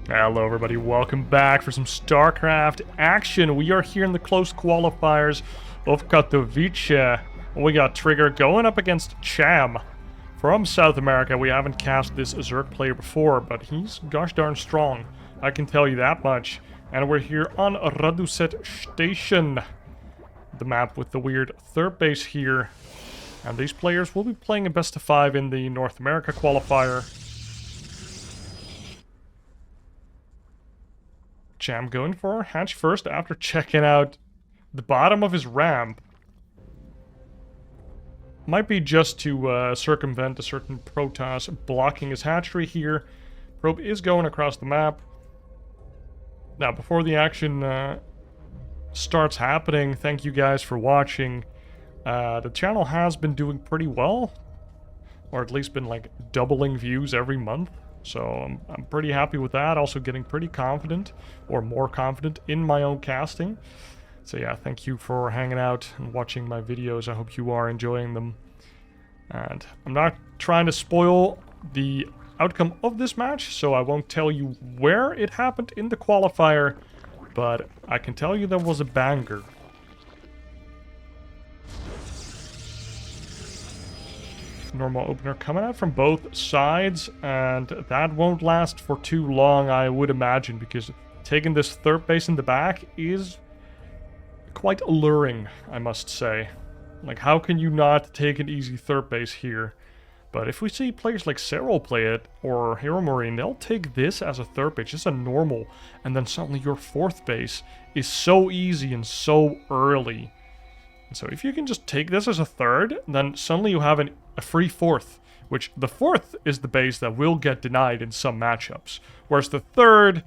Hello everybody, welcome back for some StarCraft action. We are here in the close qualifiers of Katowice. We got Trigger going up against Cham from South America. We haven't cast this Zerg player before, but he's gosh darn strong. I can tell you that much. And we're here on Radhuset Station, the map with the weird third base here. And these players will be playing a best of 5 in the North America qualifier. Cham going for a hatch first after checking out the bottom of his ramp. Might be just to circumvent a certain Protoss blocking his hatchery here. Probe is going across the map. Now, before the action starts happening, thank you guys for watching. The channel has been doing pretty well, or at least been like doubling views every month. So I'm pretty happy with that. Also getting pretty confident, or more confident, in my own casting. So yeah, thank you for hanging out and watching my videos. I hope you are enjoying them. And I'm not trying to spoil the outcome of this match, so I won't tell you where it happened in the qualifier, but I can tell you there was a banger. Normal opener coming out from both sides, and that won't last for too long, I would imagine, because taking this third base in the back is quite alluring, I must say. Like, how can you not take an easy third base here? But if we see players like Cyril play it, or Hero Marine, they'll take this as a third base, just a normal, and then suddenly your fourth base is so easy and so early. So if you can just take this as a third, then suddenly you have a free fourth, which the fourth is the base that will get denied in some matchups, whereas the third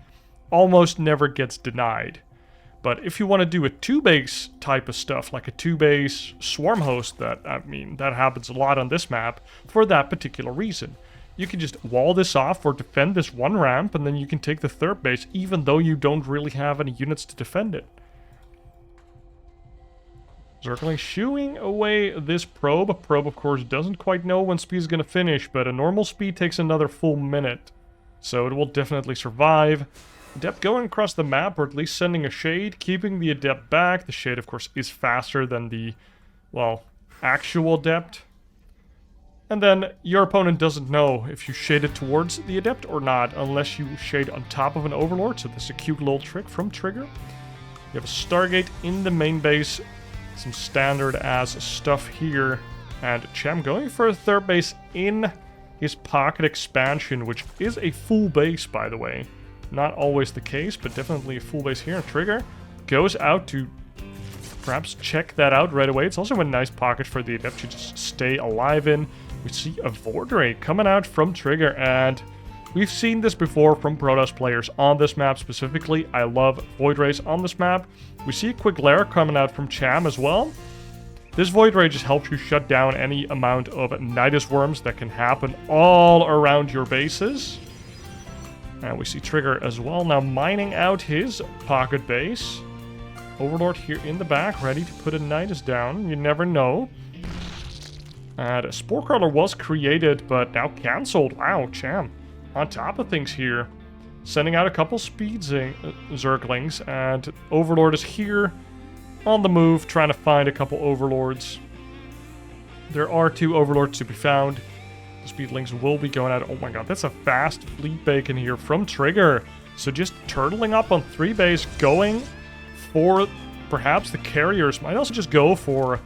almost never gets denied. But if you want to do a two-base type of stuff, like a two-base swarm host, that happens a lot on this map for that particular reason. You can just wall this off or defend this one ramp, and then you can take the third base, even though you don't really have any units to defend it. Zergling shooing away this probe. Probe, of course, doesn't quite know when speed is going to finish, but a normal speed takes another full minute. So it will definitely survive. Adept going across the map, or at least sending a shade, keeping the Adept back. The shade, of course, is faster than the, well, actual Adept. And then your opponent doesn't know if you shade it towards the Adept or not, unless you shade on top of an Overlord. So this is a cute little trick from Trigger. You have a Stargate in the main base. Some standard as stuff here, and Cham going for a third base in his pocket expansion, which is a full base, by the way. Not always the case, but definitely a full base here. And Trigger goes out to perhaps check that out right away. It's also a nice pocket for the Adept to just stay alive in. We see a Void Ray coming out from Trigger, and we've seen this before from Protoss players on this map specifically. I love Void Rays on this map. We see a quick lair coming out from Cham as well. This Void Ray just helps you shut down any amount of Nidus Worms that can happen all around your bases. And we see Trigger as well now mining out his pocket base. Overlord here in the back, ready to put a Nidus down. You never know. And a Spore Crawler was created, but now cancelled. Wow, Cham on top of things here. Sending out a couple speed Zerglings, and Overlord is here on the move, trying to find a couple Overlords. There are 2 Overlords to be found. The Speedlings will be going out. Oh my god, that's a fast fleet bacon here from Trigger. So just turtling up on 3 base, going for perhaps the carriers. Might also just go for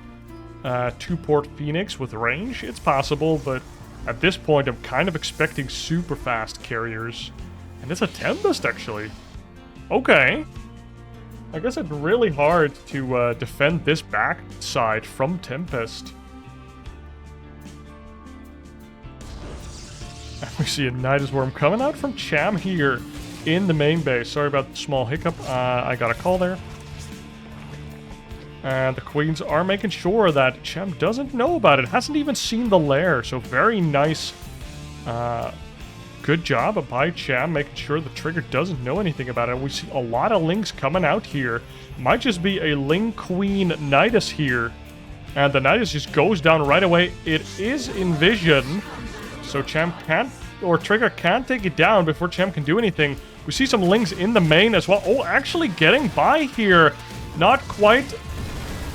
2-port Phoenix with range. It's possible, but at this point I'm kind of expecting super fast carriers. And it's a Tempest, actually. Okay. I guess it's really hard to defend this backside from Tempest. And we see a Nidus Worm coming out from Cham here in the main base. Sorry about the small hiccup. I got a call there. And the Queens are making sure that Cham doesn't know about it. Hasn't even seen the lair. So very nice. Good job by Cham, making sure the Trigger doesn't know anything about it. We see a lot of Lings coming out here. Might just be a Ling Queen Nidus here. And the Nidus just goes down right away. It is in vision, so Cham can't or Trigger can't take it down before Cham can do anything. We see some Lings in the main as well. Oh, actually getting by here. Not quite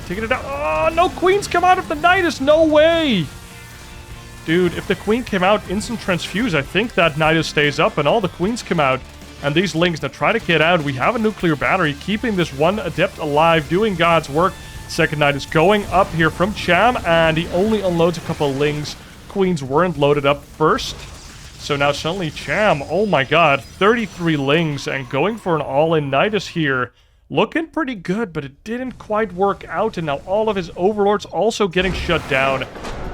taking it down. Oh, no Queens come out of the Nidus. No way. Dude, if the Queen came out instant transfuse, I think that Nidus stays up and all the Queens come out. And these Lings that try to get out, we have a nuclear battery keeping this one Adept alive, doing God's work. Second Knight is going up here from Cham, and he only unloads a couple of Lings. Queens weren't loaded up first. So now suddenly Cham, oh my god, 33 Lings and going for an all-in Nidus here. Looking pretty good, but it didn't quite work out, and now all of his Overlords also getting shut down.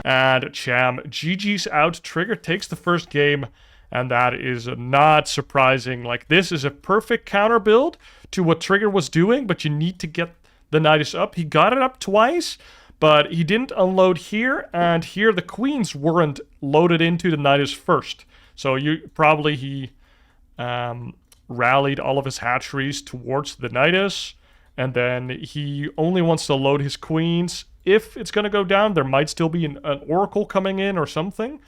And Cham GG's out. Trigger takes the first game, and that is not surprising. Like, this is a perfect counter build to what Trigger was doing, but you need to get the Nidus up. He got it up twice, but he didn't unload here, and here the Queens weren't loaded into the Nidus first. So he rallied all of his hatcheries towards the Nidus, and then he only wants to load his Queens. If it's going to go down, there might still be an Oracle coming in or something,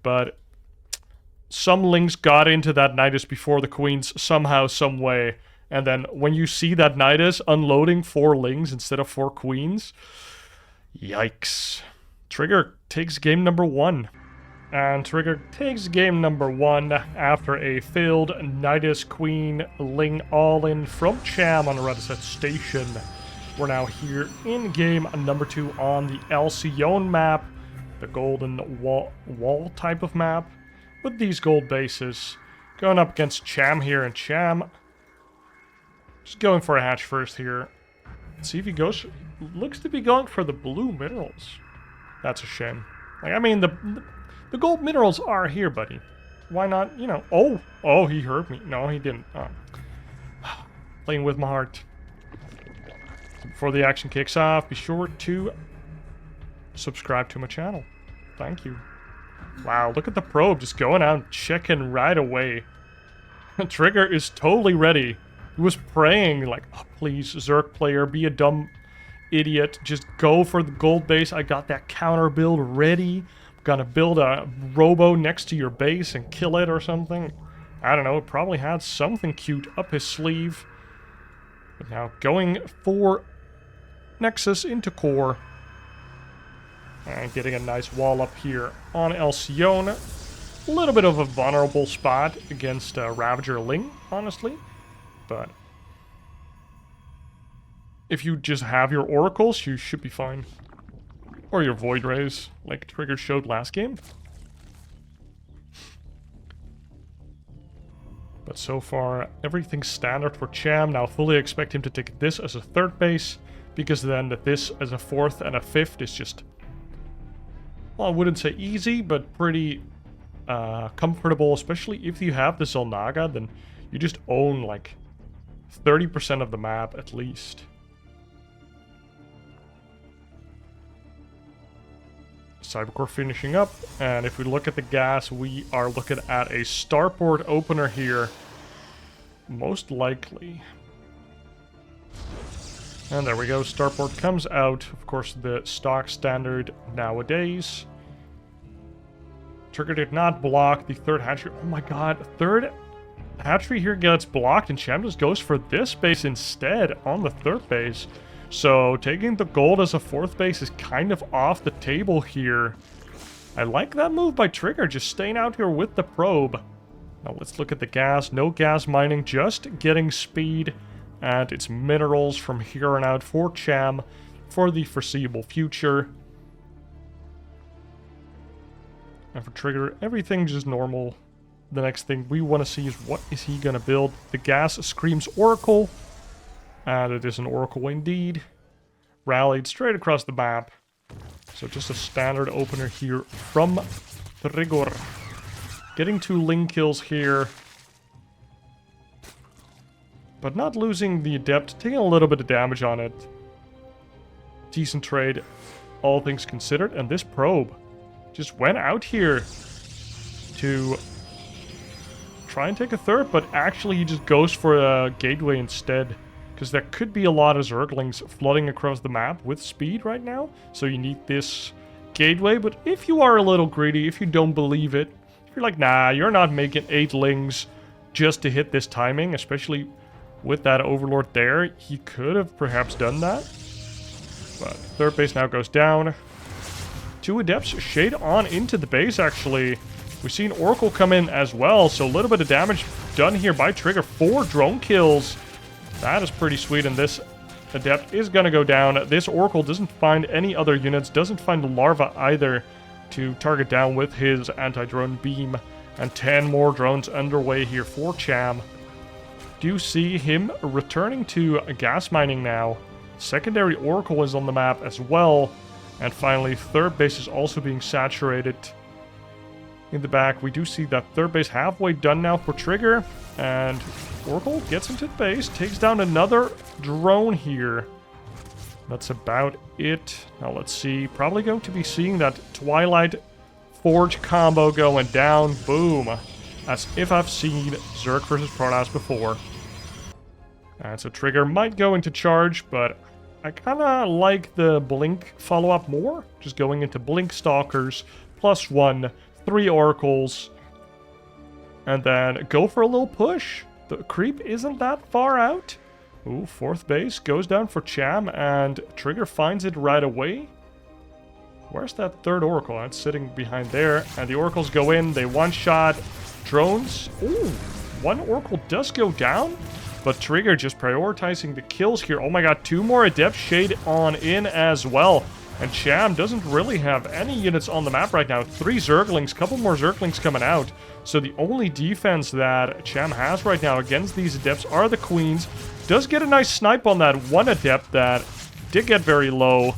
but some Lings got into that Nidus before the Queens somehow, some way. And then when you see that Nidus unloading 4 Lings instead of 4 Queens, yikes. Trigger takes game number 1. And Trigger takes game number 1 after a failed Nidus Queen Ling all-in from Cham on Radhuset Station. We're now here in game number 2 on the Alcyone map, the golden wall type of map, with these gold bases. Going up against Cham here, and Cham just going for a hatch first here. Let's see if he goes. Looks to be going for the blue minerals. That's a shame. Like, I mean, the gold minerals are here, buddy. Why not, you know? Oh, he heard me. No, he didn't. Oh. Playing with my heart. Before the action kicks off, be sure to subscribe to my channel. Thank you. Wow, look at the probe just going out and checking right away. Trigger is totally ready. He was praying like, oh, please, Zerg player, be a dumb idiot. Just go for the gold base. I got that counter build ready. I'm gonna build a robo next to your base and kill it or something. I don't know, it probably had something cute up his sleeve. But now going for Nexus into core. And getting a nice wall up here on Alcyone. A little bit of a vulnerable spot against Ravager Ling, honestly. But if you just have your oracles, you should be fine. Or your void rays, like Trigger showed last game. But so far, everything's standard for Cham. Now fully expect him to take this as a 3rd base, because then this as a 4th and a 5th is just, well, I wouldn't say easy, but pretty comfortable, especially if you have the Xel'Naga, then you just own like 30% of the map at least. Cybercore finishing up, and if we look at the gas, we are looking at a starport opener here. Most likely. And there we go, starport comes out. Of course, the stock standard nowadays. Trigger did not block the 3rd hatchery. Oh my god, 3rd hatchery here gets blocked, and Cham just goes for this base instead on the 3rd base. So taking the gold as a 4th base is kind of off the table here. I like that move by Trigger, just staying out here with the probe. Now let's look at the gas. No gas mining, just getting speed. And it's minerals from here on out for Cham for the foreseeable future. And for Trigger, everything just normal. The next thing we want to see is what is he going to build. The gas screams Oracle. And it is an Oracle indeed. Rallied straight across the map. So just a standard opener here from Trigger. Getting 2 Ling kills here. But not losing the Adept. Taking a little bit of damage on it. Decent trade, all things considered. And this probe just went out here to try and take a 3rd. But actually he just goes for a gateway instead. Because there could be a lot of Zerglings flooding across the map with speed right now. So you need this gateway. But if you are a little greedy, if you don't believe it, You're like, nah, you're not making 8 lings just to hit this timing, especially with that Overlord there. He could have perhaps done that. But third base now goes down. 2 Adepts shade on into the base, actually. We've seen Oracle come in as well, so a little bit of damage done here by Trigger. 4 drone kills. That is pretty sweet, and this Adept is going to go down. This Oracle doesn't find any other units, doesn't find the Larva either to target down with his anti-drone beam. And 10 more drones underway here for Cham. Do see him returning to gas mining now. Secondary Oracle is on the map as well. And finally, third base is also being saturated. In the back, we do see that third base halfway done now for Trigger. And Oracle gets into the base, takes down another drone here. That's about it. Now let's see. Probably going to be seeing that Twilight Forge combo going down. Boom. As if I've seen Zerg versus Protoss before. And so Trigger might go into charge, but I kind of like the Blink follow-up more. Just going into Blink Stalkers, +1, 3 Oracles, and then go for a little push. The creep isn't that far out. Ooh, fourth base goes down for Cham, and Trigger finds it right away. Where's that third Oracle? It's sitting behind there, and the Oracles go in. They one-shot drones. Ooh, 1 Oracle does go down. But Trigger just prioritizing the kills here. Oh my god, 2 more Adept shade on in as well. And Cham doesn't really have any units on the map right now. 3 Zerglings, couple more Zerglings coming out. So the only defense that Cham has right now against these Adepts are the Queens. Does get a nice snipe on that 1 Adept that did get very low.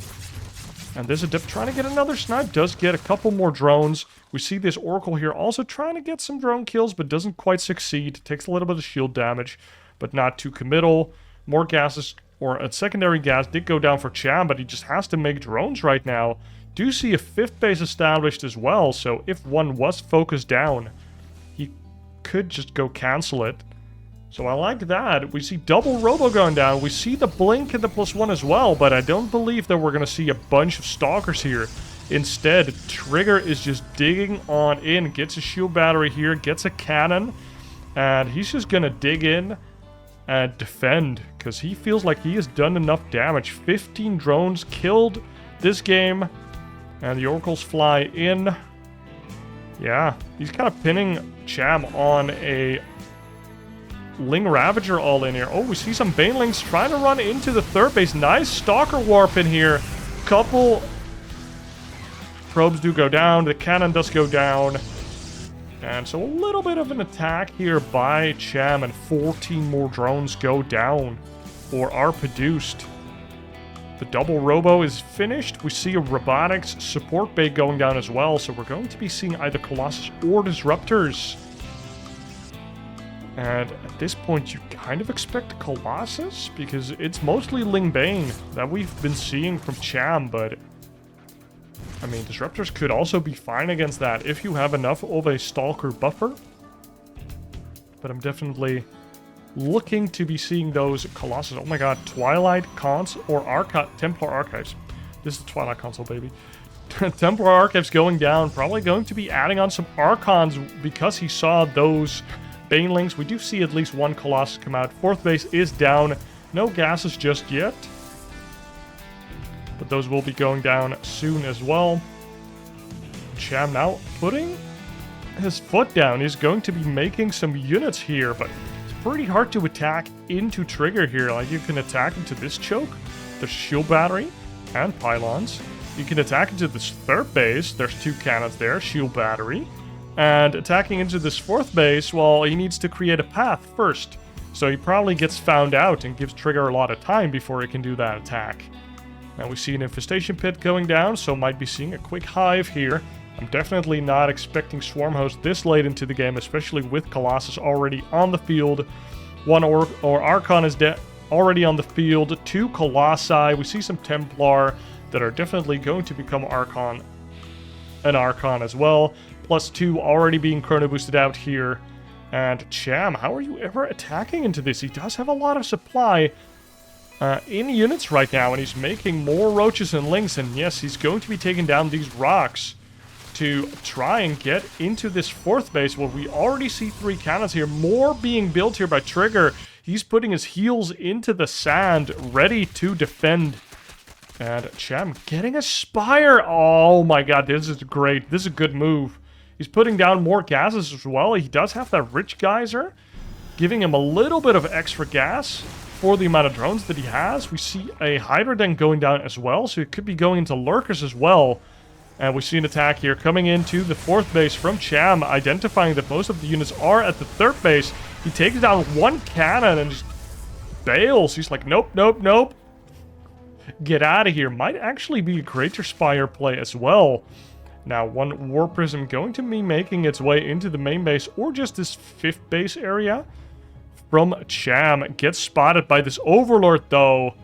And this Adept trying to get another snipe does get a couple more drones. We see this Oracle here also trying to get some drone kills, but doesn't quite succeed. Takes a little bit of shield damage, but not too committal. More gases, or a secondary gas did go down for Cham, but he just has to make drones right now. Do see a 5th base established as well, so if one was focused down, he could just go cancel it. So I like that. We see double Robo going down. We see the Blink and the +1 as well, but I don't believe that we're going to see a bunch of Stalkers here. Instead, Trigger is just digging on in, gets a shield battery here, gets a cannon, and he's just going to dig in and defend, because he feels like he has done enough damage. 15 drones killed this game, and the Oracles fly in. Yeah, he's kind of pinning Cham on a Ling Ravager all in here. Oh, we see some Banelings trying to run into the third base. Nice Stalker warp in here. Couple probes do go down. The cannon does go down. And so a little bit of an attack here by Cham, and 14 more drones go down or are produced. The double Robo is finished. We see a Robotics support bay going down as well, so we're going to be seeing either Colossus or Disruptors. And at this point, you kind of expect Colossus, because it's mostly Ling Bane that we've been seeing from Cham, but I mean, Disruptors could also be fine against that if you have enough of a Stalker buffer. But I'm definitely looking to be seeing those Colossus. Oh my god, Twilight Cons or Templar Archives. This is the Twilight console, baby. Templar Archives going down, probably going to be adding on some Archons because he saw those Banelings. We do see at least 1 Colossus come out. 4th base is down. No gases just yet, but those will be going down soon as well. Cham now putting his foot down. He's going to be making some units here, but it's pretty hard to attack into Trigger here. Like, you can attack into this choke. There's shield battery and pylons. You can attack into this third base. There's 2 cannons there, shield battery. And attacking into this 4th base, well, he needs to create a path first. So he probably gets found out and gives Trigger a lot of time before he can do that attack. Now we see an Infestation Pit going down, so might be seeing a quick hive here. I'm definitely not expecting Swarm Host this late into the game, especially with Colossus already on the field. 1 Archon is already on the field. 2 Colossi. We see some Templar that are definitely going to become an Archon as well. +2 already being chrono boosted out here. And Cham, how are you ever attacking into this? He does have a lot of supply in units right now, and he's making more Roaches and Lings. And yes, he's going to be taking down these rocks to try and get into this 4th base. Well, we already see 3 cannons here. More being built here by Trigger. He's putting his heels into the sand, ready to defend. And Cham getting a Spire. Oh my god, this is great. This is a good move. He's putting down more gases as well. He does have that Rich Geyser, giving him a little bit of extra gas for the amount of drones that he has. We see a Hydra Den going down as well, so it could be going into Lurkers as well. And we see an attack here coming into the 4th base from Cham, identifying that most of the units are at the 3rd base. He takes down 1 cannon and just bails. He's like, nope, nope, nope. Get out of here. Might actually be a Greater Spire play as well. Now, 1 War Prism going to be making its way into the main base, or just this 5th base area from Cham. Gets spotted by this Overlord, though.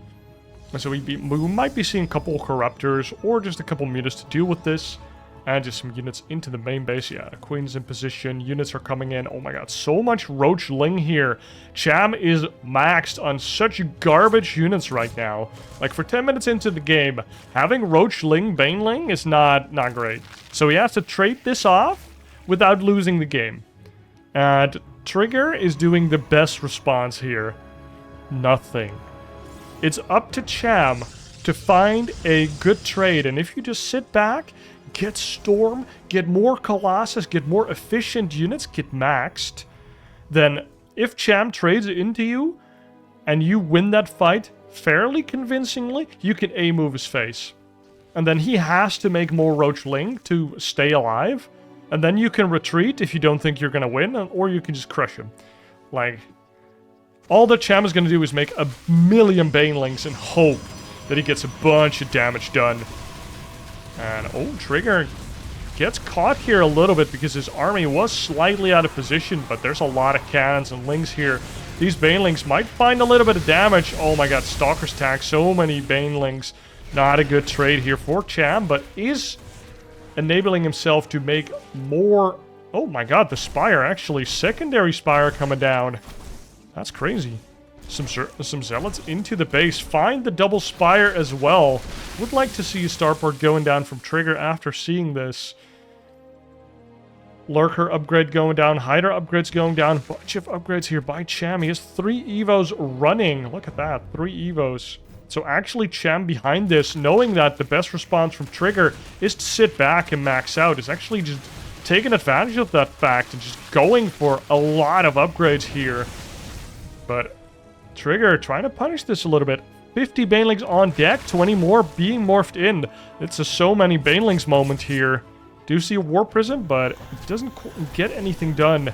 So we might be seeing a couple Corruptors, or just a couple mutas to deal with this. And just some units into the main base. Yeah, the Queen's in position. Units are coming in. Oh my god, so much Roach Ling here. Cham is maxed on such garbage units right now. Like, for 10 minutes into the game, having Roach Ling Baneling is not great. So he has to trade this off without losing the game. And Trigger is doing the best response here. Nothing. It's up to Cham to find a good trade. And if you just sit back, get Storm, get more Colossus, get more efficient units, get maxed, then if Cham trades into you and you win that fight fairly convincingly, you can A-move his face. And then he has to make more Roach Ling to stay alive. And then you can retreat if you don't think you're going to win, or you can just crush him. Like, all that Cham is going to do is make 1,000,000 Banelings and hope that he gets a bunch of damage done. And, oh, Trigger gets caught here a little bit because his army was slightly out of position, but there's a lot of cannons and lings here. These Banelings might find a little bit of damage. Oh my god, Stalker's Tag, so many Banelings. Not a good trade here for Cham, but is enabling himself to make more... Oh my god, the Spire, actually. Secondary Spire coming down. That's crazy. Some Zealots into the base. Find the double Spire as well. Would like to see a starport going down from Trigger after seeing this. Lurker upgrade going down. Hydra upgrades going down. Bunch of upgrades here by Cham. He has 3 Evos running. Look at that. 3 Evos. So actually Cham behind this, knowing that the best response from Trigger is to sit back and max out, is actually just taking advantage of that fact and just going for a lot of upgrades here. But Trigger trying to punish this a little bit. 50 Banelings on deck, 20 more being morphed in. It's a so many Banelings moment here. Do see a War Prism, but it doesn't get anything done.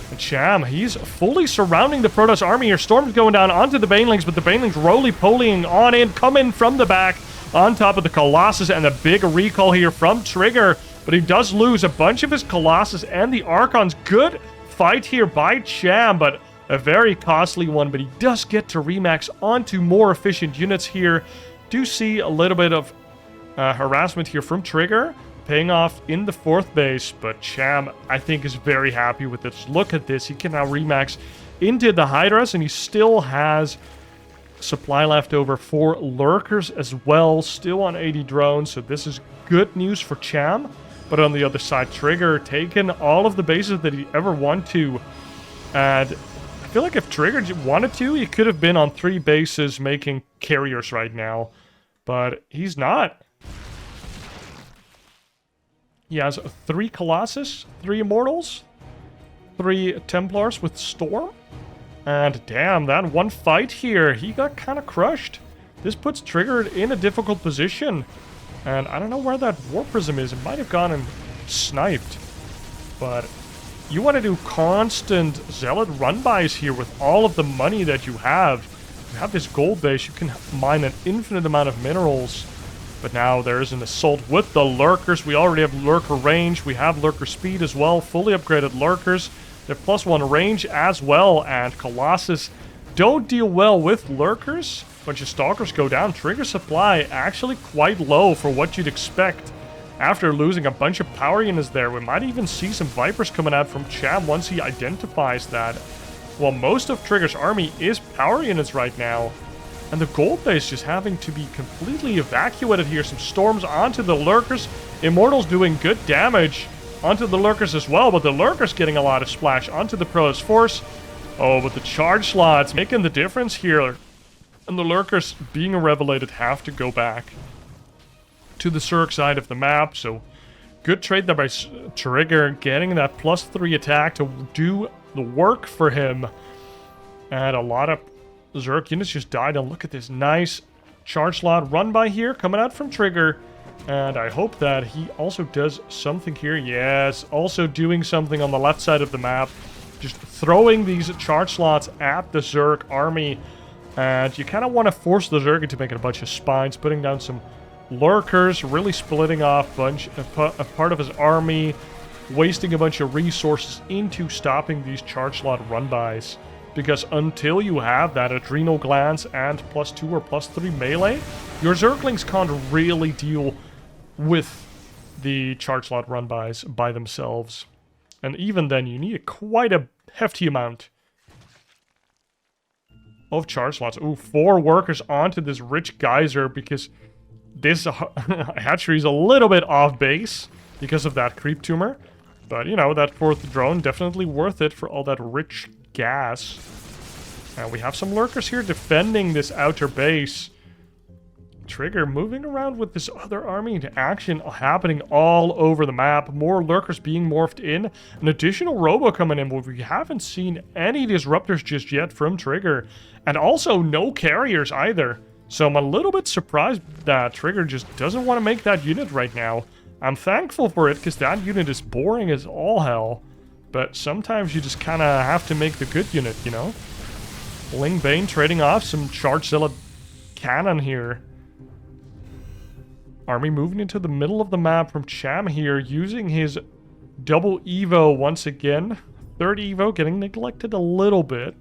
And Cham, he's fully surrounding the Protoss army here. Storm's going down onto the Banelings, but the Banelings roly-polying on in, coming from the back on top of the Colossus, and a big recall here from Trigger. But he does lose a bunch of his Colossus and the Archons. Good fight here by Cham, but a very costly one. But he does get to remax onto more efficient units here. Do see a little bit of harassment here from Trigger, paying off in the 4th base, but Cham, I think, is very happy with this. Look at this. He can now remax into the Hydras, and he still has supply left over for Lurkers as well, still on 80 drones, so this is good news for Cham. But on the other side, Trigger taking all of the bases that he ever wanted to, and I feel like if Trigger wanted to, he could have been on 3 bases making carriers right now, but he's not. He has 3 Colossus, 3 Immortals, 3 Templars with Storm. And damn, that one fight here, he got kind of crushed. This puts Trigger in a difficult position. And I don't know where that War Prism is. It might have gone and sniped. But you want to do constant Zealot run-bys here with all of the money that you have. You have this gold base, you can mine an infinite amount of minerals. But now there is an assault with the Lurkers. We already have Lurker range. We have Lurker speed as well. Fully upgraded Lurkers. They have +1 range as well. And Colossus don't deal well with Lurkers. Bunch of Stalkers go down. Trigger supply actually quite low for what you'd expect. After losing a bunch of power units there, we might even see some Vipers coming out from Cham once he identifies that. Well, most of Trigger's army is power units right now. And the gold base just having to be completely evacuated here. Some storms onto the lurkers. Immortals doing good damage onto the lurkers as well, but the lurkers getting a lot of splash onto the Protoss force. Oh, but the charge slots making the difference here. And the lurkers being revelated have to go back to the Zerg side of the map. So good trade there by Trigger, getting that +3 attack to do the work for him. And a lot of Zerg units just died. And look at this nice charge slot run by here coming out from Trigger. And I hope that he also does something here. Yes, also doing something on the left side of the map. Just throwing these charge slots at the Zerg army. And you kind of want to force the Zerg into making a bunch of spines, putting down some lurkers, really splitting off a part of his army, wasting a bunch of resources into stopping these charge slot run-bys. Because until you have that adrenal glands and +2 or +3 melee, your Zerglings can't really deal with the charge slot run-bys by themselves. And even then, you need quite a hefty amount of charge slots. Ooh, 4 workers onto this rich geyser because this hatchery is a little bit off base because of that creep tumor. But, you know, that 4th drone definitely worth it for all that rich gas. And we have some lurkers here defending this outer base. Trigger moving around with this other army into action happening all over the map. More lurkers being morphed in. An additional robo coming in, but we haven't seen any disruptors just yet from Trigger. And also no carriers either. So I'm a little bit surprised that Trigger just doesn't want to make that unit right now. I'm thankful for it because that unit is boring as all hell. But sometimes you just kind of have to make the good unit, you know? Ling Bane trading off some Charge Zealot cannon here. Army moving into the middle of the map from Cham here, using his double Evo once again. 3rd Evo getting neglected a little bit.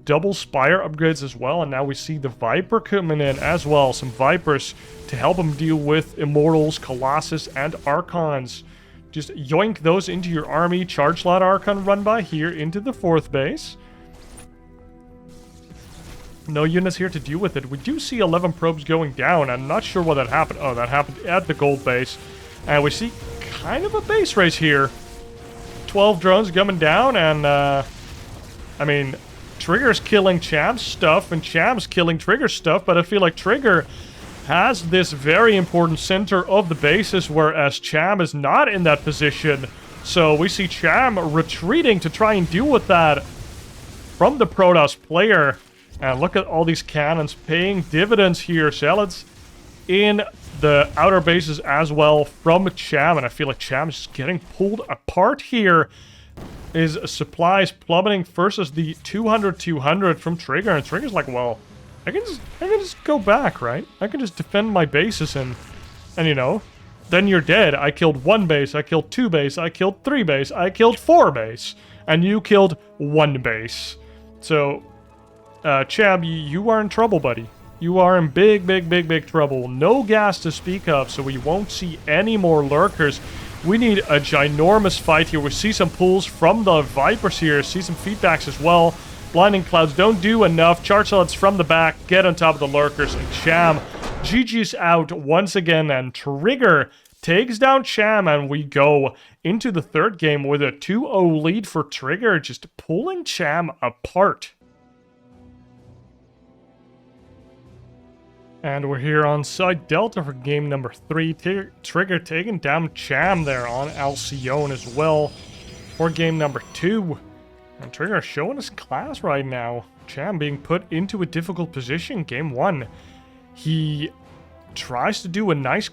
Double Spire upgrades as well, and now we see the Viper coming in as well. Some Vipers to help him deal with Immortals, Colossus, and Archons. Just yoink those into your army. Charge Slot Archon run by here into the 4th base. No units here to deal with it. We do see 11 probes going down. I'm not sure what that happened. Oh, that happened at the gold base. And we see kind of a base race here. 12 drones coming down, and I mean, Trigger's killing Cham's stuff, and Cham's killing Trigger's stuff, but I feel like Trigger has this very important center of the bases, whereas Cham is not in that position. So we see Cham retreating to try and deal with that from the Protoss player. And look at all these cannons paying dividends here. Zealots in the outer bases as well from Cham. And I feel like Cham is getting pulled apart here. His supplies plummeting versus the 200-200 from Trigger. And Trigger's like, well, I can just go back, right? I can just defend my bases and you know, then you're dead. I killed 1 base, I killed 2 base, I killed 3 base, I killed 4 base. And you killed 1 base. So Cham, you are in trouble, buddy. You are in big trouble. No gas to speak of, so we won't see any more lurkers. We need a ginormous fight here. We see some pulls from the Vipers here. See some feedbacks as well. Blinding Clouds don't do enough. Charge Zealots from the back. Get on top of the lurkers. And Cham GG's out once again. And Trigger takes down Cham. And we go into the 3rd game with a 2-0 lead for Trigger. Just pulling Cham apart. And we're here on side Delta for game number 3. Trigger taking down Cham there on Alcyone as well for game number 2. And Trigger showing his class right now. Cham being put into a difficult position. Game 1. He tries to do a nice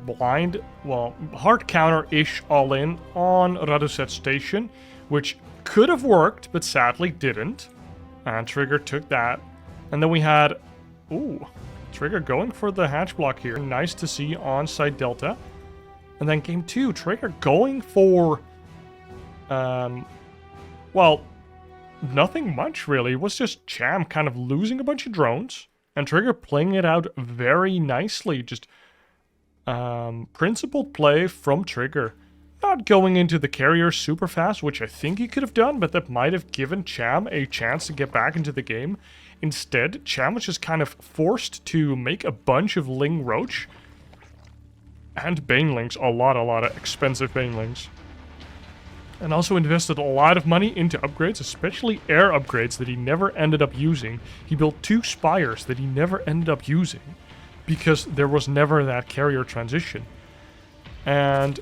blind, well, hard counter-ish all-in on Radhuset Station, which could have worked, but sadly didn't. And Trigger took that. And then we had... ooh... Trigger going for the hatch block here. Nice to see on side Delta. And then game 2, Trigger going for... well, nothing much really. It was just Cham kind of losing a bunch of drones. And Trigger playing it out very nicely. Just principled play from Trigger. Not going into the carrier super fast, which I think he could have done, but that might have given Cham a chance to get back into the game. Instead, Cham was just kind of forced to make a bunch of Ling Roach and Banelings, a lot of expensive Banelings. And also invested a lot of money into upgrades, especially air upgrades that he never ended up using. He built 2 spires that he never ended up using because there was never that carrier transition. And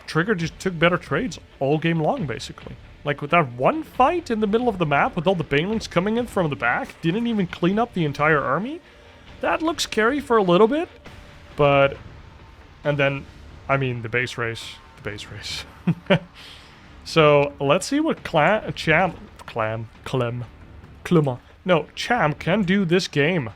Trigger just took better trades all game long, basically. Like, with that one fight in the middle of the map with all the Banelings coming in from the back, didn't even clean up the entire army. That looks scary for a little bit, but... And then, I mean, the base race. The base race. So, let's see what Cham can do this game.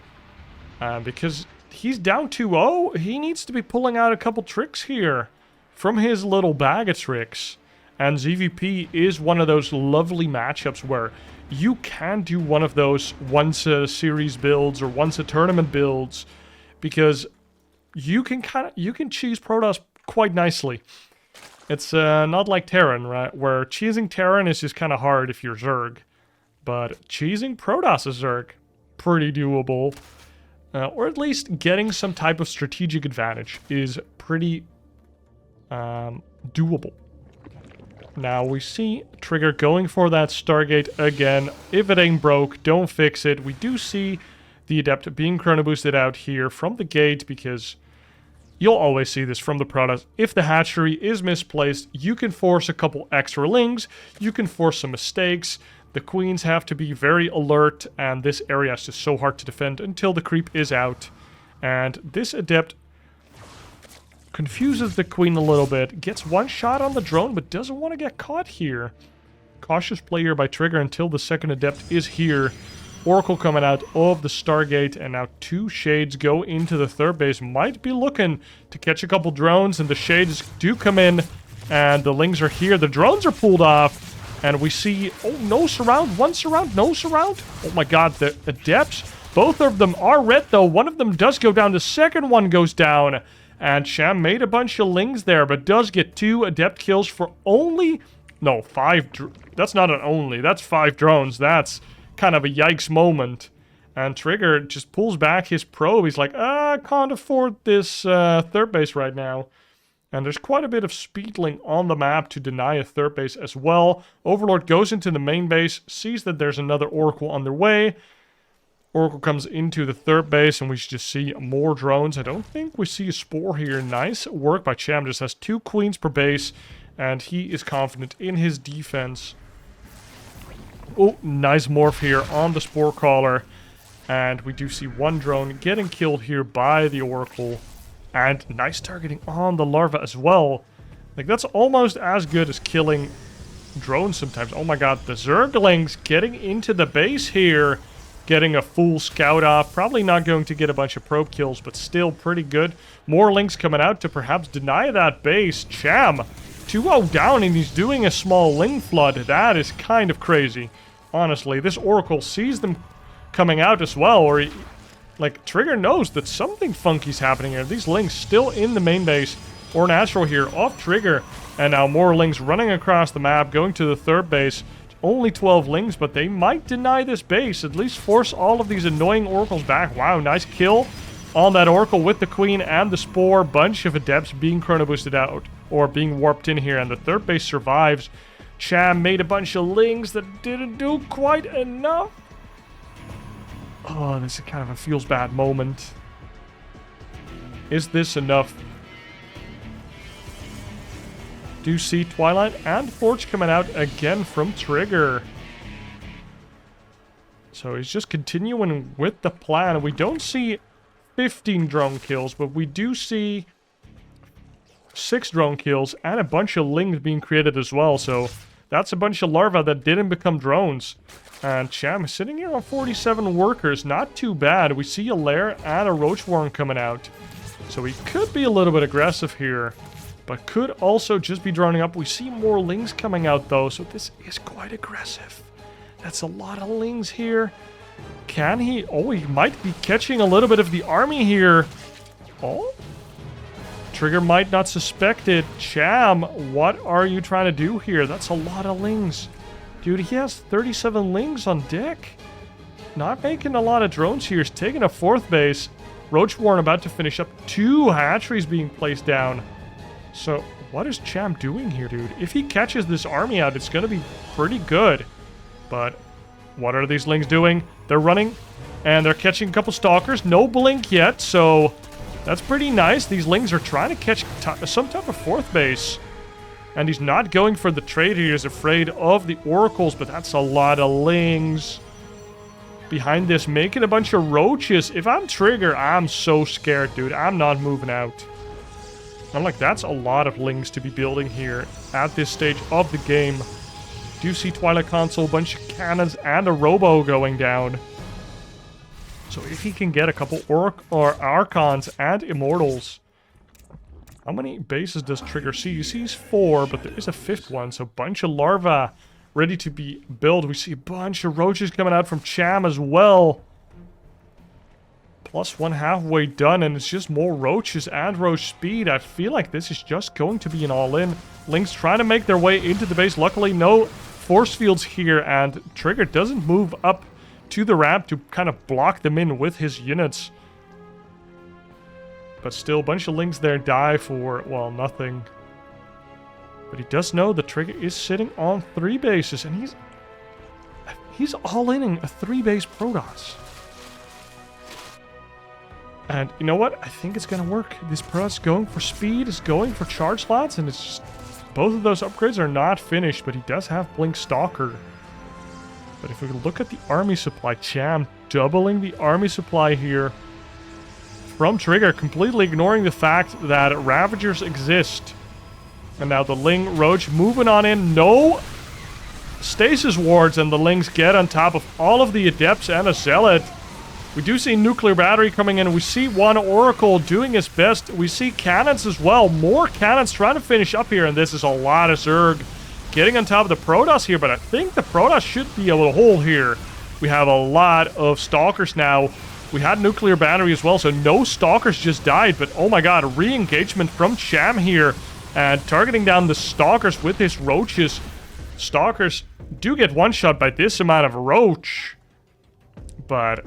Because he's down 2-0, he needs to be pulling out a couple tricks here from his little bag of tricks. And ZVP is one of those lovely matchups where you can do one of those once a series builds or once a tournament builds, because you can cheese Protoss quite nicely. It's not like Terran, right? Where cheesing Terran is just kind of hard if you're Zerg, but cheesing Protoss is Zerg, pretty doable. Or at least getting some type of strategic advantage is pretty doable. Now we see Trigger going for that Stargate again. If it ain't broke, don't fix it. We do see the Adept being chrono boosted out here from the gate, because you'll always see this from the Protoss. If the hatchery is misplaced, you can force a couple extra lings, you can force some mistakes. The queens have to be very alert, and this area is just so hard to defend until the creep is out. And this Adept confuses the queen a little bit, gets one shot on the drone, but doesn't want to get caught here. Cautious play here by Trigger until the second Adept is here. Oracle coming out of the Stargate, and now 2 Shades go into the third base. Might be looking to catch a couple drones, and the Shades do come in, and the Lings are here. The drones are pulled off. And we see, oh, no surround, one surround, no surround. Oh my god, the Adepts, both of them are red though. One of them does go down, the second one goes down. And Cham made a bunch of Lings there, but does get 2 Adept kills for only, no, 5, that's not an only, that's 5 drones. That's kind of a yikes moment. And Trigger just pulls back his probe. He's like, I can't afford this third base right now. And there's quite a bit of speedling on the map to deny a third base as well. Overlord goes into the main base, sees that there's another Oracle on their way. Oracle comes into the third base, and we just see more drones. I don't think we see a Spore here. Nice work by Cham. Just has 2 queens per base, and he is confident in his defense. Oh, nice morph here on the Spore Caller. And we do see 1 drone getting killed here by the Oracle. And nice targeting on the larva as well. Like, that's almost as good as killing drones sometimes. Oh my god, the Zerglings getting into the base here. Getting a full scout off. Probably not going to get a bunch of probe kills, but still pretty good. More Lings coming out to perhaps deny that base. Cham, 2-0 down, and he's doing a small Ling flood. That is kind of crazy. Honestly, this Oracle sees them coming out as well, or he... Like, Trigger knows that something funky's happening here. These Lings still in the main base, or natural here, off Trigger. And now more Lings running across the map, going to the third base. Only 12 Lings, but they might deny this base. At least force all of these annoying Oracles back. Wow, nice kill on that Oracle with the Queen and the Spore. Bunch of Adepts being chrono boosted out, or being warped in here, and the third base survives. Cham made a bunch of Lings that didn't do quite enough. Oh, this is kind of a feels bad moment. Is this enough? Do see Twilight and Forge coming out again from Trigger. So he's just continuing with the plan. We don't see 15 drone kills, but we do see 6 drone kills and a bunch of Lings being created as well. So that's a bunch of larvae that didn't become drones. And Cham is sitting here on 47 workers. Not too bad. We see a Lair and a Roach Warren coming out. So he could be a little bit aggressive here, but could also just be droning up. We see more Lings coming out, though, so this is quite aggressive. That's a lot of Lings here. Can he... Oh, he might be catching a little bit of the army here. Oh? Trigger might not suspect it. Cham, what are you trying to do here? That's a lot of lings. Dude, he has 37 lings on deck. Not making a lot of drones here. He's taking a 4th base. Roachborne about to finish up. 2 hatcheries being placed down. So, what is Cham doing here, dude? If he catches this army out, it's going to be pretty good. But what are these lings doing? They're running, and they're catching a couple stalkers. No blink yet, so that's pretty nice. These lings are trying to catch some type of 4th base. And he's not going for the trade here. He's afraid of the oracles, but that's a lot of lings. Behind this, making a bunch of roaches. If I'm Trigger, I'm so scared, dude. I'm not moving out. I'm like, that's a lot of lings to be building here at this stage of the game. Do see Twilight Console, a bunch of cannons, and a robo going down. So if he can get a couple Archons and Immortals. How many bases does Trigger see? He sees 4, but there is a 5th one. So a bunch of larvae ready to be built. We see a bunch of roaches coming out from Cham as well. +1 halfway done, and it's just more roaches and roach speed. I feel like this is just going to be an all-in. Lings trying to make their way into the base. Luckily, no force fields here, and Trigger doesn't move up to the ramp to kind of block them in with his units. But still, a bunch of lings there die for, well, nothing. But he does know the Trigger is sitting on 3 bases, and he's all-inning a 3-base Protoss. And you know what? I think it's going to work. This Protoss going for speed, is going for charge slots, and it's just... both of those upgrades are not finished, but he does have Blink Stalker. But if we look at the army supply, Cham doubling the army supply here from Trigger, completely ignoring the fact that Ravagers exist. And now the Ling Roach moving on in. No stasis wards, and the Lings get on top of all of the Adepts and a Zealot. We do see Nuclear Battery coming in. We see one Oracle doing his best. We see cannons as well. More cannons trying to finish up here, and this is a lot of Zerg getting on top of the Protoss here, but I think the Protoss should be able to hold here. We have a lot of Stalkers now. We had Nuclear Battery as well, so no Stalkers just died, but oh my god, a re-engagement from Cham here, and targeting down the Stalkers with his Roaches. Stalkers do get one-shot by this amount of Roach, but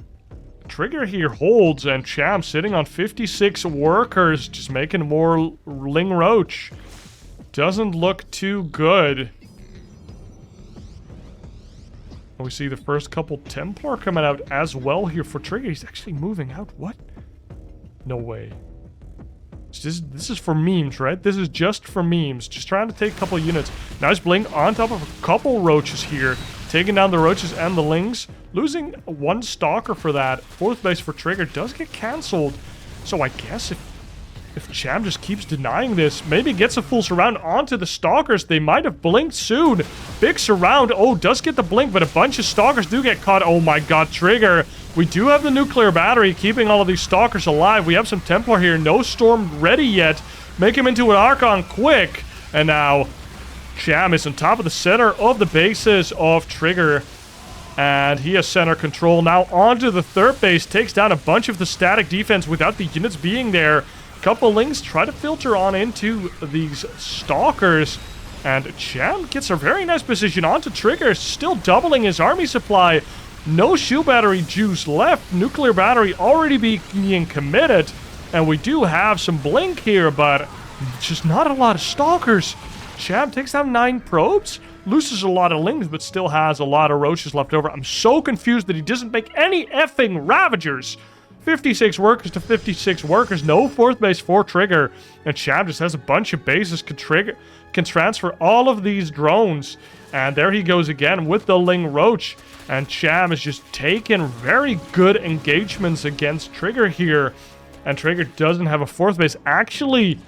Trigger here holds, and Cham sitting on 56 workers, just making more Ling Roach. Doesn't look too good. We see the first couple Templar coming out as well here for Trigger. He's actually moving out. What? No way. This is for memes, right? This is just for memes. Just trying to take a couple units. Nice blink on top of a couple Roaches here. Taking down the Roaches and the Lings. Losing 1 Stalker for that. 4th base for Trigger does get cancelled. So I guess if Cham just keeps denying this, maybe gets a full surround onto the Stalkers, they might have blinked soon. Big surround. Oh, does get the blink, but a bunch of Stalkers do get caught. Oh my god, Trigger. We do have the Nuclear Battery keeping all of these Stalkers alive. We have some Templar here. No Storm ready yet. Make him into an Archon quick. And now Cham is on top of the center of the bases of Trigger. And he has center control. Now onto the 3rd base. Takes down a bunch of the static defense without the units being there. Couple Lings try to filter on into these Stalkers. And Cham gets a very nice position onto Trigger. Still doubling his army supply. No shield battery juice left. Nuclear Battery already being committed. And we do have some blink here, but just not a lot of Stalkers. Cham takes down 9 probes. Loses a lot of Lings, but still has a lot of Roaches left over. I'm so confused that he doesn't make any effing Ravagers. 56 workers to 56 workers. No 4th base for Trigger. And Cham just has a bunch of bases. Can transfer all of these drones. And there he goes again with the Ling Roach. And Cham is just taking very good engagements against Trigger here. And Trigger doesn't have a 4th base. Actually,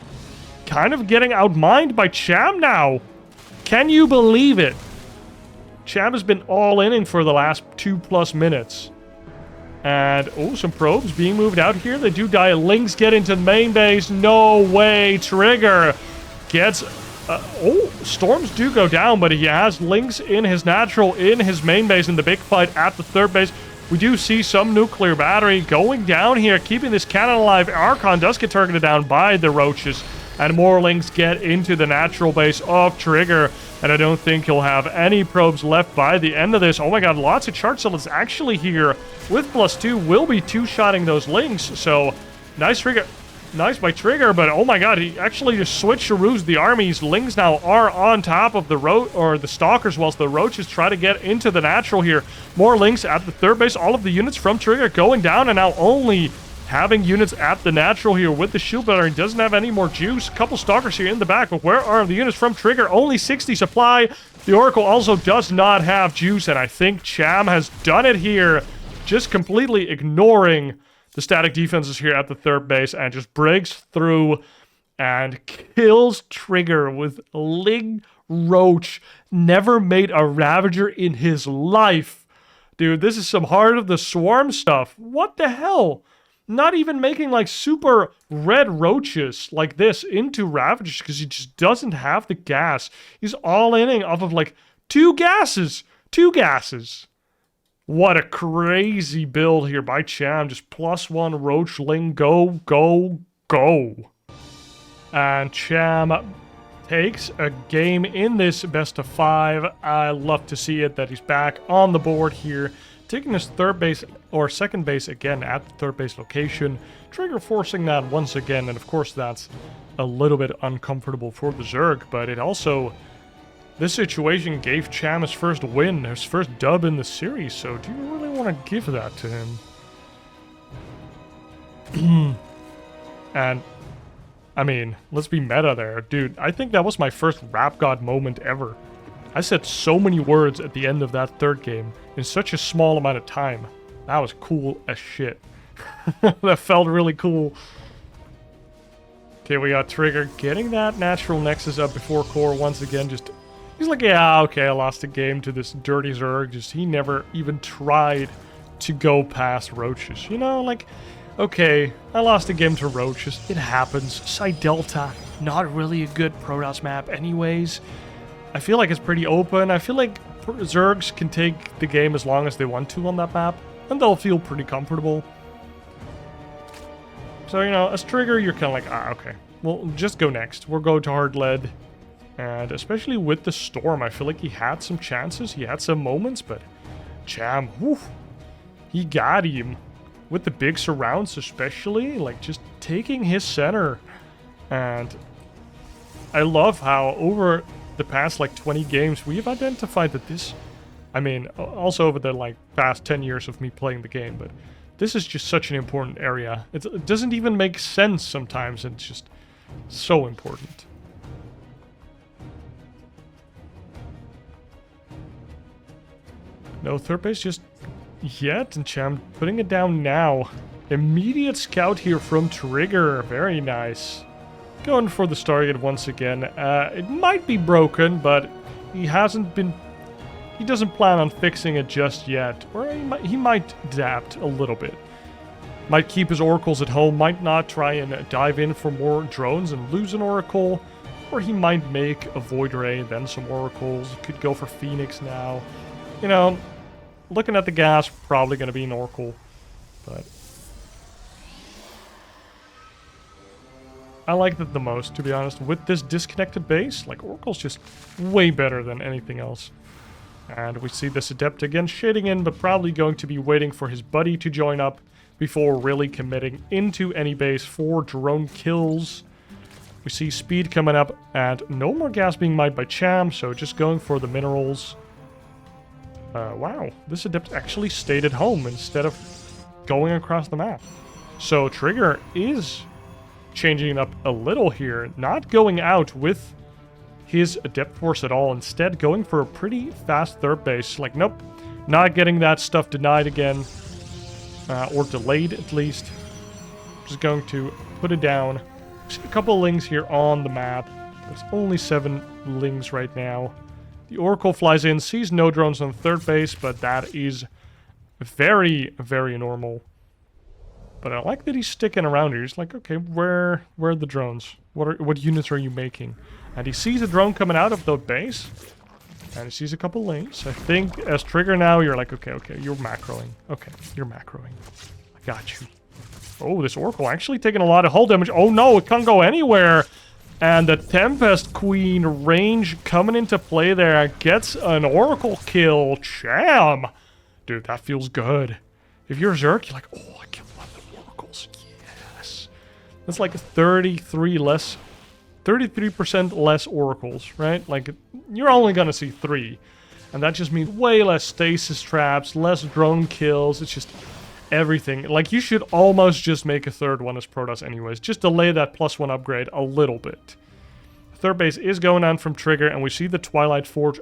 kind of getting outmined by Cham now. Can you believe it? Cham has been all-inning for the last 2+ minutes. And, oh, some probes being moved out here. They do die. Lings get into the main base. No way. Trigger gets... Storms do go down, but he has Lings in his natural, in his main base, in the big fight at the 3rd base. We do see some Nuclear Battery going down here, keeping this cannon alive. Archon does get targeted down by the Roaches. And more links get into the natural base of Trigger. And I don't think he'll have any probes left by the end of this. Oh my god, lots of charge zealots actually here with +2 will be two-shotting those links. So, nice Trigger. Nice by Trigger, but oh my god, he actually just switcheroos the armies. Lings now are on top of the Stalkers, whilst the Roaches try to get into the natural here. More links at the third base. All of the units from Trigger going down, and now only having units at the natural here with the shield battery. Doesn't have any more juice. Couple Stalkers here in the back, but where are the units from Trigger? Only 60 supply. The Oracle also does not have juice, and I think Cham has done it here, just completely ignoring the static defenses here at the third base and just breaks through and kills Trigger with Ling Roach. Never made a Ravager in his life. Dude, this is some Heart of the Swarm stuff. What the hell? Not even making like super red roaches like this into Ravagers because he just doesn't have the gas. He's all-inning off of like two gases. What a crazy build here by Cham. Just +1 Roachling. Go, go, go. And Cham takes a game in this best of 5. I love to see it that he's back on the board here. Taking his third base or second base again at the third base location. Trigger forcing that once again. And of course that's a little bit uncomfortable for the Zerg. But it also... This situation gave Cham his first win, his first dub in the series, so do you really want to give that to him? And, I mean, let's be meta there. Dude, I think that was my first Rap God moment ever. I said so many words at the end of that third game in such a small amount of time. That was cool as shit. That felt really cool. Okay, we got Trigger getting that natural Nexus up before core once again, just... He's like, yeah, okay, I lost a game to this dirty Zerg. Just, he never even tried to go past Roaches. You know, like, okay, I lost a game to Roaches. It happens. Side Delta, not really a good Protoss map anyways. I feel like it's pretty open. I feel like Zergs can take the game as long as they want to on that map. And they'll feel pretty comfortable. So, you know, as Trigger, you're kind of like, okay. Well, just go next. We'll go to hard lead. And especially with the Storm, I feel like he had some chances. He had some moments, but Cham, whew, he got him. With the big surrounds especially, like just taking his center. And I love how over the past like 20 games, we've identified that this... I mean, also over the like past 10 years of me playing the game, but this is just such an important area. It doesn't even make sense sometimes, and it's just so important. No third base just yet, and Cham putting it down now. Immediate scout here from Trigger. Very nice. Going for the Stargate once again. It might be broken, but he hasn't been... He doesn't plan on fixing it just yet. Or he might adapt a little bit. Might keep his oracles at home. Might not try and dive in for more drones and lose an oracle. Or he might make a Void Ray, then some oracles. Could go for Phoenix now. You know, looking at the gas, probably going to be an Oracle, but I like that the most, to be honest. With this disconnected base, like, Oracle's just way better than anything else. And we see this Adept again shading in, but probably going to be waiting for his buddy to join up before really committing into any base for drone kills. We see speed coming up, and no more gas being mined by Cham, so just going for the minerals. Wow, this Adept actually stayed at home instead of going across the map. So Trigger is changing it up a little here, not going out with his Adept force at all, instead going for a pretty fast third base. Like, nope, not getting that stuff denied again, or delayed at least. Just going to put it down. See a couple of lings here on the map. There's only 7 lings right now. The Oracle flies in, sees no drones on the third base, but that is very, very normal. But I like that he's sticking around here. He's like, okay, where are the drones? What units are you making? And he sees a drone coming out of the base, and he sees a couple lanes. I think as Trigger now, you're like, okay, you're macroing. Okay, you're macroing. I got you. Oh, this Oracle actually taking a lot of hull damage. Oh no, it can't go anywhere. And the Tempest Queen range coming into play there gets an Oracle kill. Cham! Dude, that feels good. If you're a Zerg, you're like, oh, I killed one of the Oracles. Yes. That's like 33% less Oracles, right? Like, you're only gonna see 3. And that just means way less stasis traps, less drone kills. It's just everything. Like, you should almost just make a third one as Protoss anyways. Just delay that +1 upgrade a little bit. Third base is going on from Trigger, and we see the Twilight Forge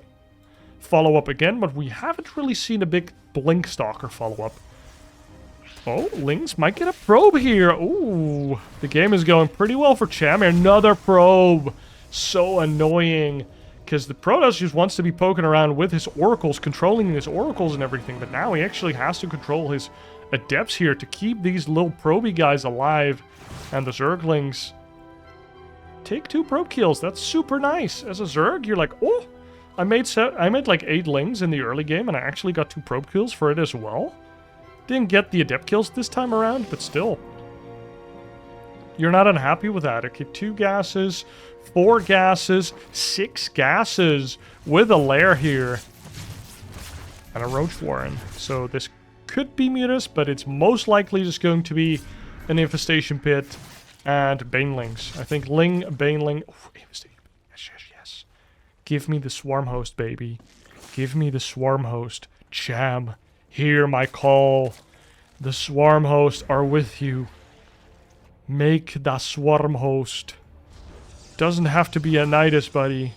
follow up again, but we haven't really seen a big Blink Stalker follow up. Oh, Lings might get a probe here. Ooh, the game is going pretty well for Cham. Another probe. So annoying. Because the Protoss just wants to be poking around with his Oracles, controlling his Oracles and everything, but now he actually has to control his Adepts here to keep these little probey guys alive. And the Zerglings take 2 probe kills. That's super nice. As a Zerg, you're like, oh, I made like 8 Lings in the early game, and I actually got 2 probe kills for it as well. Didn't get the Adept kills this time around, but still. You're not unhappy with that. Okay, 2 gases, 4 gases, 6 gases with a lair here. And a Roach Warren. So this could be Mutas, but it's most likely just going to be an Infestation Pit and Banelings. I think Ling, Baneling... Oh, Infestation Pit. Yes, yes, yes. Give me the Swarm Host, baby. Give me the Swarm Host. Cham, hear my call. The Swarm Host are with you. Make the Swarm Host. Doesn't have to be a Nidus, buddy.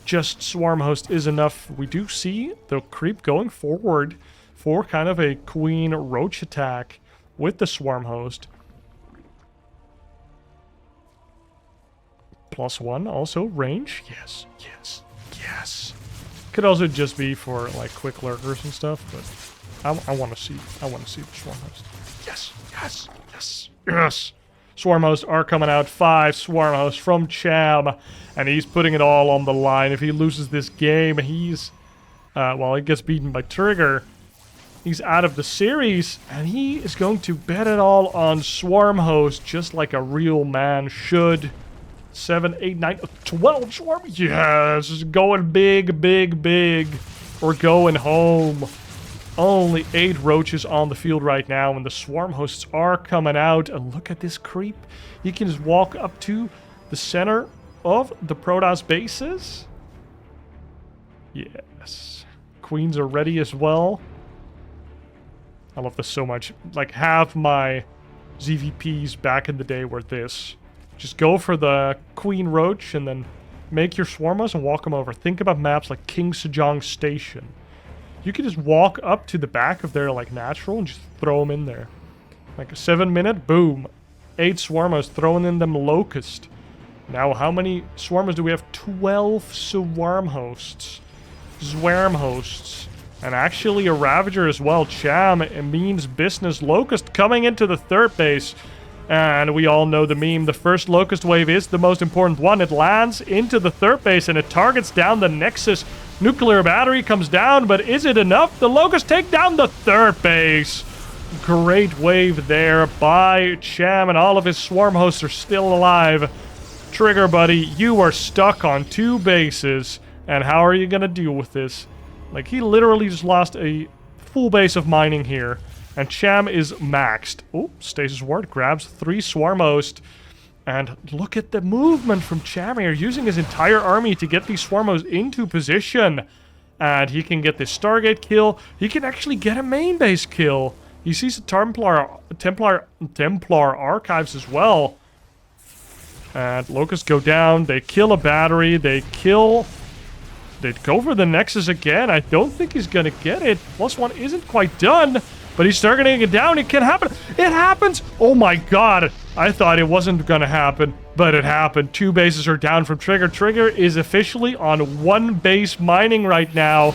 Just Swarm Host is enough. We do see the creep going forward for kind of a Queen Roach attack with the Swarm Host. +1 also range. Yes, yes, yes. Could also just be for like quick lurkers and stuff, but I want to see the Swarm Host. Yes, yes, yes, yes. Swarm Hosts are coming out. 5 Swarm Hosts from Cham, and he's putting it all on the line. If he loses this game, he's well, he gets beaten by Trigger. He's out of the series, and he is going to bet it all on Swarm Host, just like a real man should. 7, 8, 9, 12 Swarm. Yes, going big, big, big. We're going home. Only 8 roaches on the field right now, and the Swarm Hosts are coming out. And look at this creep. You can just walk up to the center of the Protoss bases. Yes. Queens are ready as well. I love this so much. Like, half my ZVPs back in the day were this. Just go for the Queen Roach and then make your Swarm Hosts and walk them over. Think about maps like King Sejong Station. You can just walk up to the back of their, like, natural and just throw them in there. Like a 7-minute, boom. 8 Swarm Hosts throwing in them Locust. Now, how many Swarm Hosts do we have? 12 Swarm Hosts. Swarm Hosts. And actually a Ravager as well. Cham, it means business. Locust coming into the third base. And we all know the meme. The first Locust wave is the most important one. It lands into the third base and it targets down the Nexus. Nuclear battery comes down, but is it enough? The Locusts take down the third base. Great wave there by Cham, and all of his Swarm Hosts are still alive. Trigger, buddy, you are stuck on 2 bases. And how are you gonna deal with this? Like, he literally just lost a full base of mining here. And Cham is maxed. Oh, Stasis Ward grabs 3 Swarm Hosts. And look at the movement from Cham here, using his entire army to get these Swarm Hosts into position. And he can get this Stargate kill. He can actually get a main base kill. He sees a Templar Archives as well. And Locusts go down. They kill a battery. They go for the Nexus again. I don't think he's going to get it. +1 isn't quite done. But he's targeting it down. It can happen. It happens. Oh my god. I thought it wasn't going to happen. But it happened. 2 bases are down from Trigger. Trigger is officially on 1 base mining right now.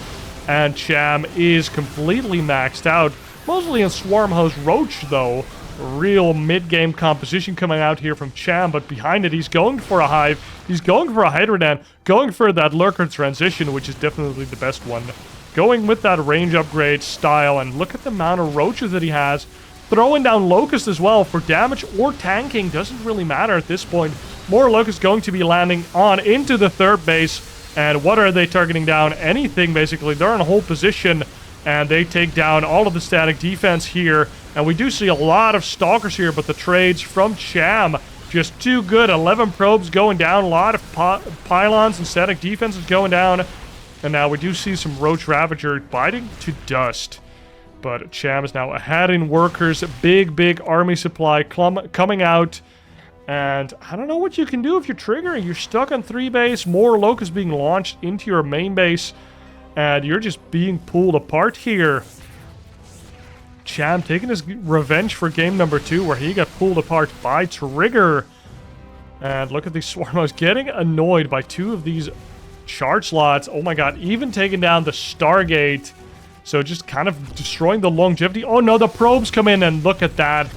And Cham is completely maxed out. Mostly in Swarm Host Roach, though. Real mid-game composition coming out here from Cham. But behind it, he's going for a Hive. He's going for a Hydrodan. Going for that Lurker transition, which is definitely the best one. Going with that range upgrade style, and look at the amount of roaches that he has. Throwing down Locust as well for damage or tanking, doesn't really matter at this point. More locusts going to be landing on into the third base. And what are they targeting down? Anything, basically. They're in a whole position, and they take down all of the static defense here. And we do see a lot of stalkers here, but the trades from Cham, just too good. 11 probes going down, a lot of pylons and static defenses going down. And now we do see some Roach Ravager biting to dust. But Cham is now ahead in workers. Big army supply coming out. And I don't know what you can do if you're triggering. You're stuck on 3 base, more locusts being launched into your main base, and you're just being pulled apart here. Cham taking his revenge for game number 2, where he got pulled apart by Trigger. And look at these Swarmos getting annoyed by 2 of these charge slots. Oh my god, even taking down the Stargate. So just kind of destroying the longevity. Oh no, the probes come in, and look at that.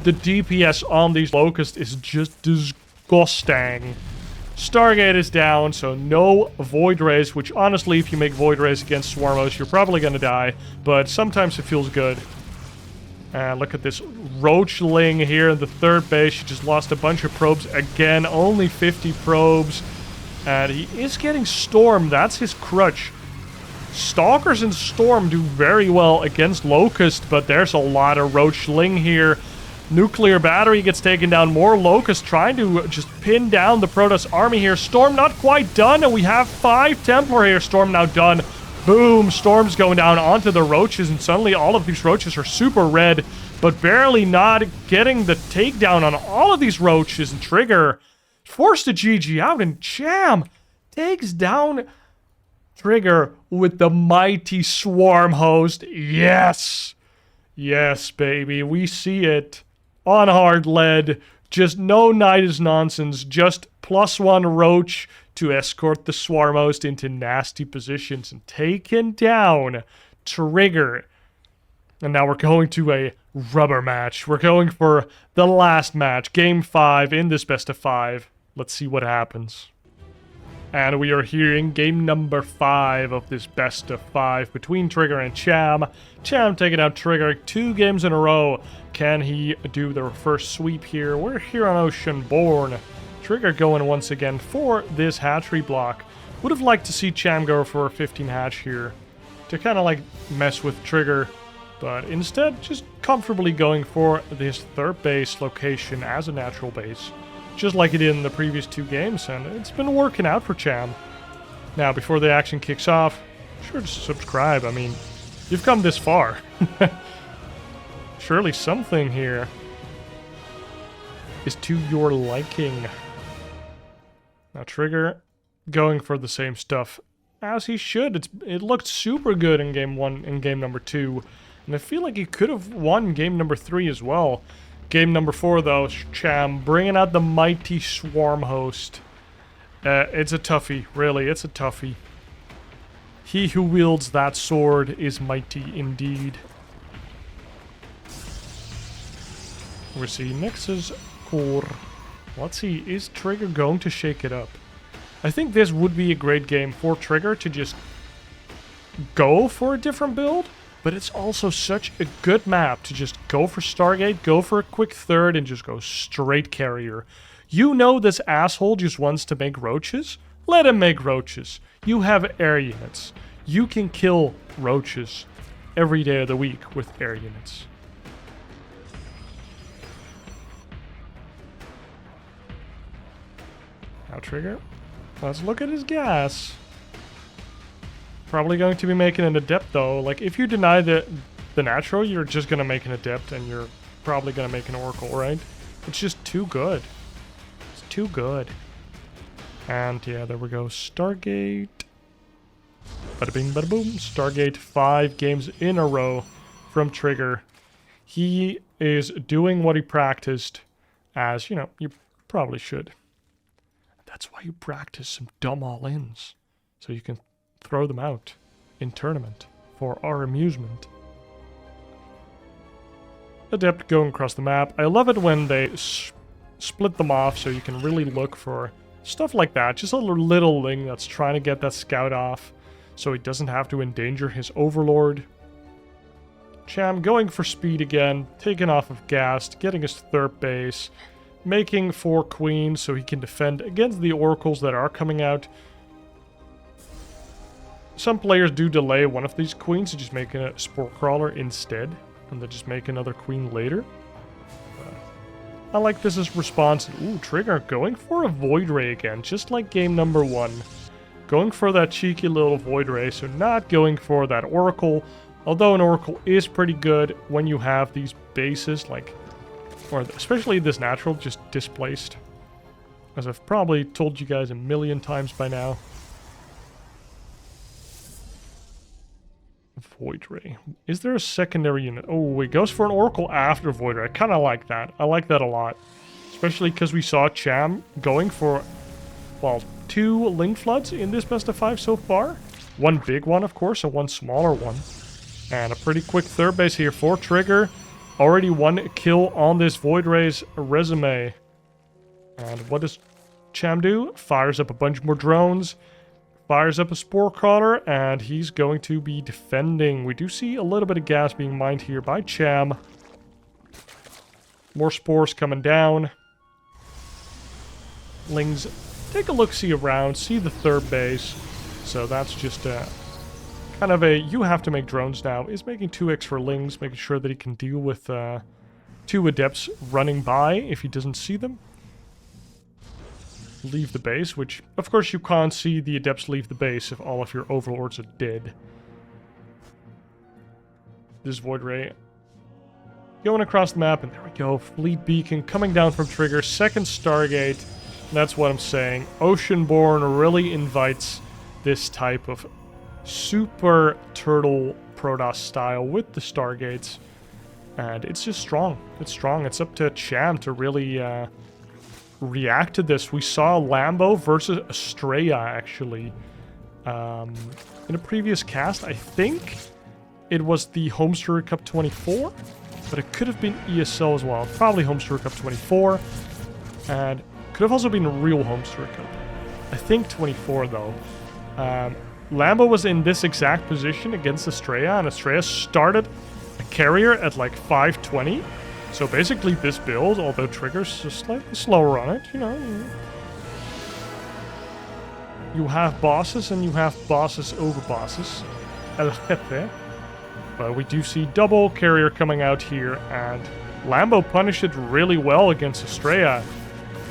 The DPS on these locusts is just disgusting. Stargate is down, so no Void Rays, which honestly, if you make Void Rays against Swarmos, you're probably gonna die, but sometimes it feels good. And look at this Roachling here in the third base. She just lost a bunch of probes again, only 50 probes. And he is getting Storm, that's his crutch. Stalkers and Storm do very well against Locust, but there's a lot of Roachling here. Nuclear Battery gets taken down. More Locusts trying to just pin down the Protoss army here. Storm not quite done, and we have 5 Templar here. Storm now done. Boom! Storm's going down onto the Roaches, and suddenly all of these Roaches are super red, but barely not getting the takedown on all of these Roaches. And Trigger forced to GG out, and Cham takes down Trigger with the mighty Swarm Host. Yes! Yes, baby, we see it. On hard lead, just no Nidus nonsense, just +1 Roach to escort the Swarm Host into nasty positions and taken down Trigger. And now we're going to a rubber match. We're going for the last match, Game 5 in this best of 5. Let's see what happens. And we are here in game number 5 of this best of 5 between Trigger and Cham. Cham taking out Trigger 2 games in a row. Can he do the first sweep here? We're here on Oceanborne. Trigger going once again for this hatchery block. Would have liked to see Cham go for a 15 hatch here to kind of like mess with Trigger. But instead, just comfortably going for this third base location as a natural base. Just like it did in the previous 2 games, and it's been working out for Cham. Now, before the action kicks off, be sure to subscribe. I mean, you've come this far. Surely something here is to your liking. Now, Trigger going for the same stuff as he should. It looked super good in game 1 and game number 2, and I feel like he could have won game number 3 as well. Game number 4, though, Cham bringing out the mighty Swarm Host. It's a toughie, really, it's a toughie. He who wields that sword is mighty indeed. We see Nexus Core. Let's see, is Trigger going to shake it up? I think this would be a great game for Trigger to just go for a different build. But it's also such a good map to just go for Stargate, go for a quick third, and just go straight carrier. You know this asshole just wants to make Roaches? Let him make Roaches. You have air units. You can kill Roaches every day of the week with air units. Now Trigger, let's look at his gas. Probably going to be making an Adept, though. Like, if you deny the natural, you're just going to make an Adept, and you're probably going to make an Oracle, right? It's just too good. It's too good. And, yeah, there we go. Stargate. Bada bing, bada boom. Stargate 5 games in a row from Trigger. He is doing what he practiced, as, you know, you probably should. That's why you practice some dumb all-ins. So you can throw them out in tournament for our amusement. Adept going across the map. I love it when they split them off so you can really look for stuff like that. Just a little thing that's trying to get that scout off so he doesn't have to endanger his overlord. Cham going for speed again, taking off of gas, getting his third base. making 4 queens so he can defend against the oracles that are coming out. Some players do delay one of these queens to just make a spore crawler instead, and then just make another queen later. I like this as response. Ooh, Trigger going for a Void Ray again, just like game number 1. Going for that cheeky little Void Ray, so not going for that Oracle. Although an Oracle is pretty good when you have these bases, like, or especially this natural, just displaced. As I've probably told you guys a million times by now. Void Ray. Is there a secondary unit? Oh, it goes for an Oracle after Void Ray. I kind of like that. I like that a lot. Especially because we saw Cham going for, well, 2 Link Floods in this best of 5 so far. One big one, of course, and one smaller one. And a pretty quick third base here for Trigger. Already 1 kill on this Void Ray's resume. And what does Cham do? Fires up a bunch more drones. Fires up a Spore Crawler, and he's going to be defending. We do see a little bit of gas being mined here by Cham. More spores coming down. Lings, take a look-see around, see the third base. So that's just kind of a, you have to make drones now, is making 2x for Lings, making sure that he can deal with 2 Adepts running by if he doesn't see them. Leave the base, which, of course, you can't see the Adepts leave the base if all of your Overlords are dead. This Void Ray going across the map, and there we go. Fleet Beacon coming down from Trigger. Second Stargate. That's what I'm saying. Oceanborne really invites this type of super turtle Protoss style with the Stargates. And it's just strong. It's strong. It's up to Cham to really react to this. We saw Lambo versus Estrella, actually. In a previous cast, I think it was the Homesteader Cup 24. But it could have been ESL as well. Probably Homesteader Cup 24. And could have also been a real Homesteader Cup. I think 24, though. Lambo was in this exact position against Estrella, and Estrella started a carrier at like 520. So basically this build, although Trigger's just slightly slower on it, you know. You have bosses and you have bosses over bosses. El Jefe. But we do see double carrier coming out here, and Lambo punished it really well against Estrella.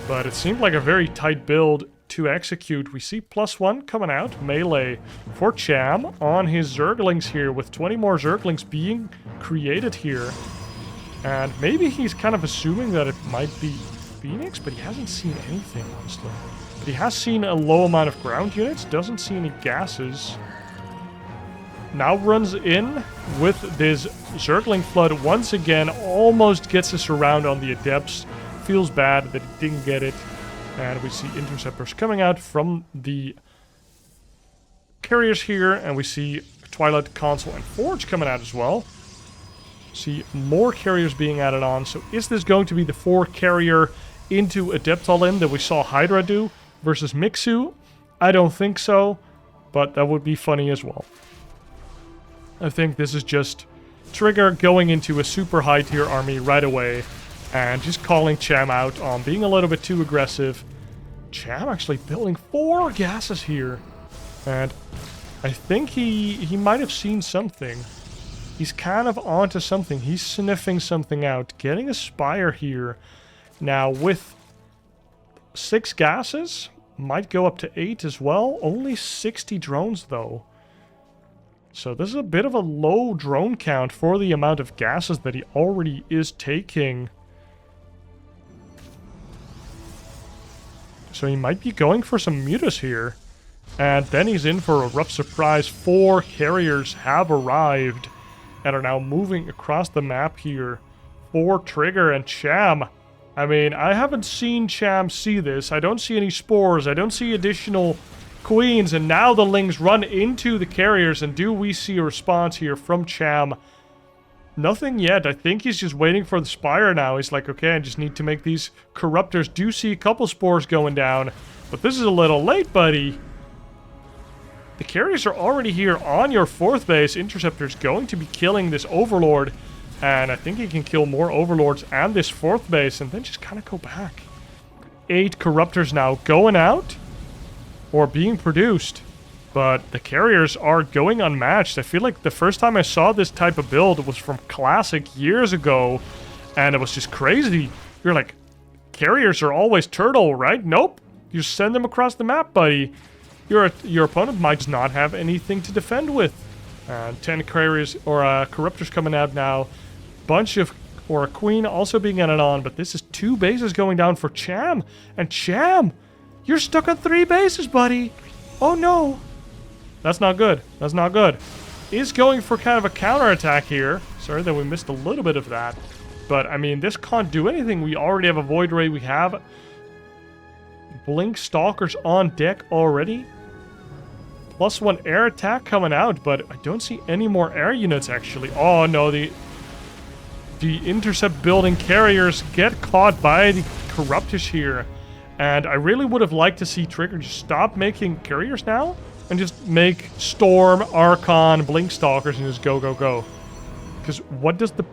But it seemed like a very tight build to execute. We see +1 coming out, melee for Cham on his Zerglings here, with 20 more Zerglings being created here. And maybe he's kind of assuming that it might be Phoenix, but he hasn't seen anything, honestly. But he has seen a low amount of ground units, doesn't see any gases. Now runs in with this Zergling Flood once again, almost gets us around on the Adepts. Feels bad that he didn't get it. And we see Interceptors coming out from the carriers here, and we see Twilight Console and Forge coming out as well. See more carriers being added on. So is this going to be the 4 carrier into Adept all-in that we saw Hydra do versus Mixu? I don't think so, but that would be funny as well. I think this is just Trigger going into a super high tier army right away and just calling Cham out on being a little bit too aggressive. Cham actually building 4 gases here, and I think he might have seen something. He's kind of onto something. He's sniffing something out. Getting a Spire here. Now with 6 gases, might go up to 8 as well. Only 60 drones though. So this is a bit of a low drone count for the amount of gases that he already is taking. So he might be going for some mutas here. And then he's in for a rough surprise. 4 carriers have arrived and are now moving across the map here for Trigger and Cham. I mean, I haven't seen Cham see this. I don't see any spores. I don't see additional queens. And now the Lings run into the carriers. And do we see a response here from Cham? Nothing yet. I think he's just waiting for the Spire now. He's like, okay, I just need to make these Corruptors. Do see a couple spores going down. But this is a little late, buddy. The carriers are already here on your 4th base. Interceptor's going to be killing this Overlord. And I think he can kill more Overlords and this 4th base and then just kind of go back. 8 Corruptors now going out or being produced. But the carriers are going unmatched. I feel like the first time I saw this type of build was from Classic years ago. And it was just crazy. You're like, carriers are always turtle, right? Nope. You send them across the map, buddy. Your opponent might just not have anything to defend with. 10 carriers or Corruptors coming out now. Bunch of, or a Queen also being added on. But this is 2 bases going down for Cham. And Cham, you're stuck on 3 bases, buddy. Oh no. That's not good. That's not good. Is going for kind of a counterattack here. Sorry that we missed a little bit of that. But, I mean, this can't do anything. We already have a Void Ray. We have Blink Stalkers on deck already. +1 air attack coming out, but I don't see any more air units, actually. Oh, no, the intercept building carriers get caught by the Corruptors here. And I really would have liked to see Trigger just stop making carriers now and just make Storm, Archon, Blink Stalkers and just go, go, go. Because what does the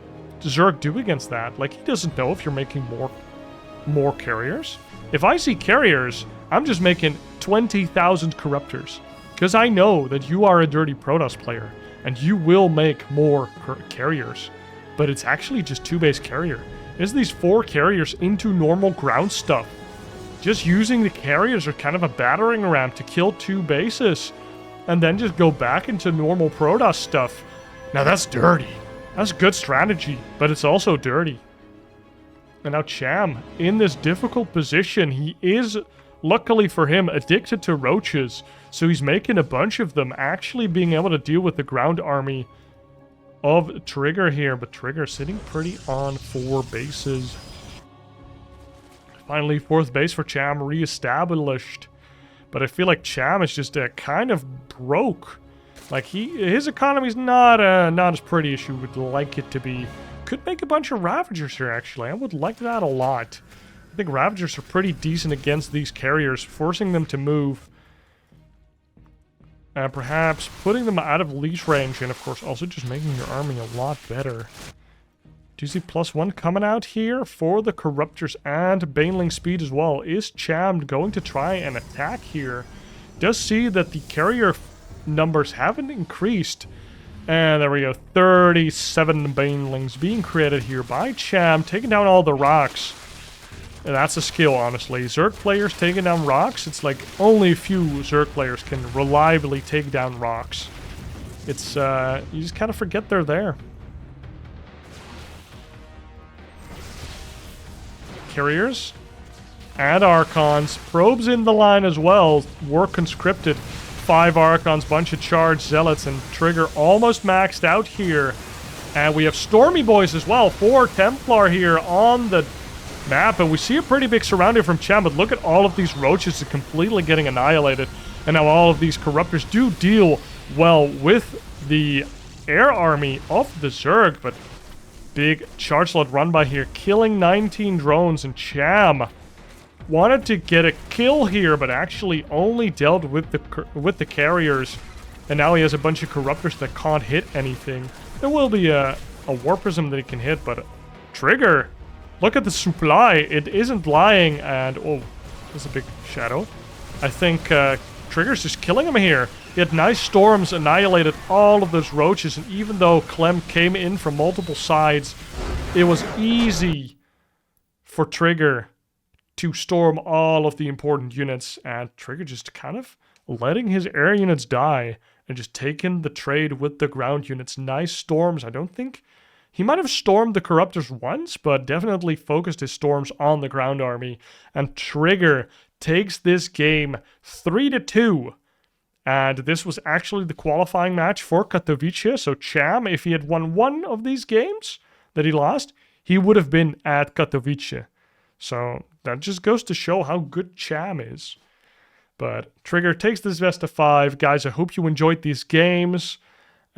Zerg do against that? Like, he doesn't know if you're making more carriers. If I see carriers, I'm just making 20,000 Corruptors. Because I know that you are a dirty Protoss player, and you will make more carriers. But it's actually just 2 base carrier. It's these 4 carriers into normal ground stuff. Just using the carriers are kind of a battering ram to kill 2 bases. And then just go back into normal Protoss stuff. Now that's dirty. That's good strategy, but it's also dirty. And now Cham, in this difficult position, he is, luckily for him, addicted to roaches. So he's making a bunch of them, actually being able to deal with the ground army of Trigger here. But Trigger sitting pretty on 4 bases. Finally, 4th base for Cham re-established. But I feel like Cham is just kind of broke. Like, his economy's not as pretty as you would like it to be. Could make a bunch of Ravagers here, actually. I would like that a lot. I think Ravagers are pretty decent against these carriers, forcing them to move. And perhaps putting them out of leash range, and of course also just making your army a lot better. Do you see +1 coming out here for the Corruptors and Baneling speed as well? Is Cham going to try and attack here? Does see that the carrier numbers haven't increased. And there we go, 37 Banelings being created here by Cham, taking down all the rocks. And that's a skill, honestly. Zerg players taking down rocks, it's like only a few Zerg players can reliably take down rocks. It's, you just kind of forget they're there. Carriers and Archons. Probes in the line as well were conscripted. 5 Archons, bunch of charged Zealots, and Trigger almost maxed out here. And we have Stormy Boys as well. 4 Templar here on the map, and we see a pretty big surrounding from Cham, but look at all of these roaches are completely getting annihilated. And now all of these Corruptors do deal well with the air army of the Zerg, but big charge slot run by here, killing 19 drones, and Cham wanted to get a kill here, but actually only dealt with the carriers. And now he has a bunch of Corruptors that can't hit anything. There will be a War Prism that he can hit, but Trigger, look at the supply. It isn't lying, and oh, there's a big shadow. I think Trigger's just killing him here. He had nice storms, annihilated all of those roaches, and even though Clem came in from multiple sides, it was easy for Trigger to storm all of the important units, and Trigger just kind of letting his air units die and just taking the trade with the ground units. Nice storms. I don't think he might have stormed the Corruptors once, but definitely focused his storms on the ground army, and Trigger takes this game 3-2. And this was actually the qualifying match for Katowice. So Cham, if he had won one of these games that he lost, he would have been at Katowice. So that just goes to show how good Cham is. But Trigger takes this best of 5. Guys, I hope you enjoyed these games.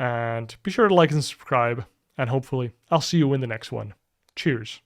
And be sure to like and subscribe. And hopefully, I'll see you in the next one. Cheers.